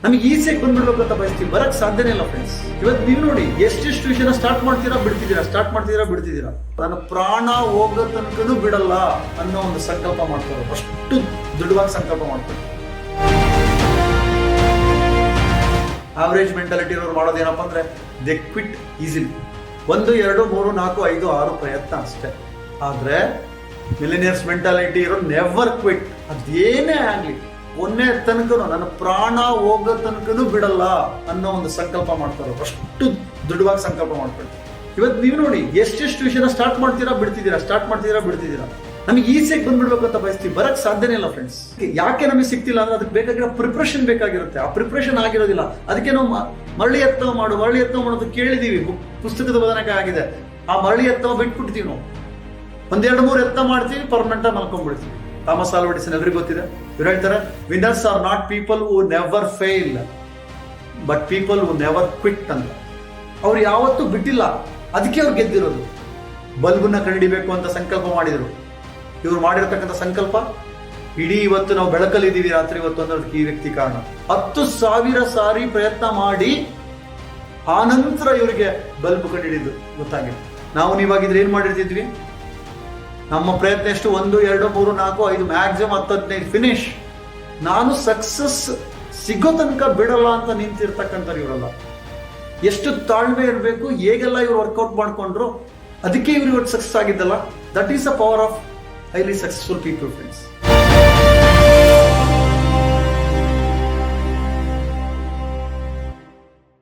ನಮಗೆ ಈಸಿಯಾಗಿ ಬಂದ್ಬಿಡ್ಬೇಕು ಅಂತ ಬಯಸ್ತೀವಿ, ಬರಕ್ ಸಾಧ್ಯನೇ ಇಲ್ಲ ಫ್ರೆಂಡ್ಸ್. ಇವತ್ತು ನೀವು ನೋಡಿ ಎಷ್ಟೆಷ್ಟು ವಿಷಯನ ಸ್ಟಾರ್ಟ್ ಮಾಡ್ತೀರಾ ಬಿಡ್ತಿದ್ದೀರಾ. ನನ್ನ ಪ್ರಾಣ ಹೋಗೋ ತನಕನೂ ಬಿಡಲ್ಲ ಅನ್ನೋ ಒಂದು ಸಂಕಲ್ಪ ಮಾಡ್ತಾರೆ, ಅಷ್ಟು ದೃಢವಾಗಿ ಸಂಕಲ್ಪ ಮಾಡ್ತಾರೆ. ಆವರೇಜ್ ಮೆಂಟಾಲಿಟಿ ಇರೋರು ಮಾಡೋದೇನಪ್ಪ ಅಂದ್ರೆ ದೆ ಕ್ವಿಟ್ ಈಸಿಲಿ. 1, 2, 3, 4, 5, 6 ಪ್ರಯತ್ನ ಅಷ್ಟೇ. ಆದ್ರೆ ಮಿಲಿನಿಯರ್ಸ್ ಮೆಂಟಾಲಿಟಿ ಇರೋ ನೆವರ್ ಕ್ವಿಟ್. ಅದೇನೇ ಆಗ್ಲಿ ಒಂದೇ ತನಕನು ನನ್ನ ಪ್ರಾಣ ಹೋಗೋ ತನಕನೂ ಬಿಡಲ್ಲ ಅನ್ನೋ ಒಂದು ಸಂಕಲ್ಪ ಮಾಡ್ತಾರೆ, ಅಷ್ಟು ದೃಢವಾಗಿ ಸಂಕಲ್ಪ ಮಾಡ್ತಾರೆ. ಇವತ್ತು ನೀವು ನೋಡಿ ಎಷ್ಟೆಷ್ಟು ವಿಷಯನ ಸ್ಟಾರ್ಟ್ ಮಾಡ್ತೀರಾ ಬಿಡ್ತಿದ್ದೀರಾ. ನಮಗೆ ಈಸಿಯಾಗಿ ಬಂದ್ಬಿಡ್ಬೇಕು ಅಂತ ಬಯಸ್ತೀವಿ, ಬರಕ್ ಸಾಧ್ಯನೇ ಇಲ್ಲ ಫ್ರೆಂಡ್ಸ್. ಯಾಕೆ ನಮಗೆ ಸಿಗ್ತಿಲ್ಲ ಅಂದ್ರೆ ಅದಕ್ಕೆ ಬೇಕಾಗಿರೋ ಪ್ರಿಪ್ರೇಷನ್ ಬೇಕಾಗಿರುತ್ತೆ. ಆ ಪ್ರಿಪ್ರೇಷನ್ ಆಗಿರೋದಿಲ್ಲ. ಅದಕ್ಕೆ ನಾವು ಮರಳಿ ಎತ್ತವ ಮಾಡೋದು ಕೇಳಿದೀವಿ, ಪುಸ್ತಕದ ಬದನೆಗೆ ಆಗಿದೆ. ಆ ಮರಳಿ ಎತ್ತವ ಬಿಟ್ಬಿಡ್ತೀವಿ ನಾವು. 1, 2, 3 ಎತ್ತ ಮಾಡ್ತೀವಿ, ಪರ್ಮನೆಂಟ್ ಆಗಿ ಮಲ್ಕೊಂಡ್ಬಿಡ್ತೀವಿ. ಥಾಮಸ್ ಆಲ್ವಾ ಎಡಿಸನ್ ಎಲ್ರಿಗೂ ಗೊತ್ತಿದೆ. ಇವ್ರು ಹೇಳ್ತಾರೆ, winners are not people who never fail but people who never quit ಅಂತ. ಅವ್ರು ಯಾವತ್ತೂ ಬಿಟ್ಟಿಲ್ಲ, ಅದಕ್ಕೆ ಅವ್ರು ಗೆದ್ದಿರೋದು. ಬಲ್ಬನ್ನ ಕಂಡುಹಿಡಿಬೇಕು ಅಂತ ಸಂಕಲ್ಪ ಮಾಡಿದ್ರು. ಇವ್ರು ಮಾಡಿರ್ತಕ್ಕಂಥ ಸಂಕಲ್ಪ ಇಡೀ ಇವತ್ತು ನಾವು ಬೆಳಕಲ್ಲಿದ್ದೀವಿ ರಾತ್ರಿ ಹೊತ್ತು ಅನ್ನೋದಕ್ಕೆ ಈ ವ್ಯಕ್ತಿ ಕಾರಣ. 10,000 ಸಾರಿ ಪ್ರಯತ್ನ ಮಾಡಿ ಆನಂತರ ಇವರಿಗೆ ಬಲ್ಬ್ ಕಂಡುಹಿಡಿದು ಗೊತ್ತಾಗಿದೆ. ನಾವು ನೀವಾಗಿದ್ರೆ ಏನ್ ಮಾಡಿರ್ತಿದ್ವಿ? ನಮ್ಮ ಪ್ರಯತ್ನ ಎಷ್ಟು? 1, 2, 3, 4, 5 ಮ್ಯಾಕ್ಸಿಮಮ್ 10, 15 ಫಿನಿಶ್. ನಾನು ಸಕ್ಸಸ್ ಸಿಗೋ ತನಕ ಬಿಡಲ್ಲ ಅಂತ ನಿಂತಿರ್ತಕ್ಕಂಥವ್ರು ಇವರಲ್ಲ. ಎಷ್ಟು ತಾಳ್ಮೆ ಇರಬೇಕು, ಹೇಗೆಲ್ಲ ಇವ್ರು ವರ್ಕೌಟ್ ಮಾಡ್ಕೊಂಡ್ರು, ಅದಕ್ಕೆ ಇವ್ರು ಇವತ್ತು ಸಕ್ಸಸ್ ಆಗಿದ್ದಲ್ಲ. That is the power of highly successful people, friends.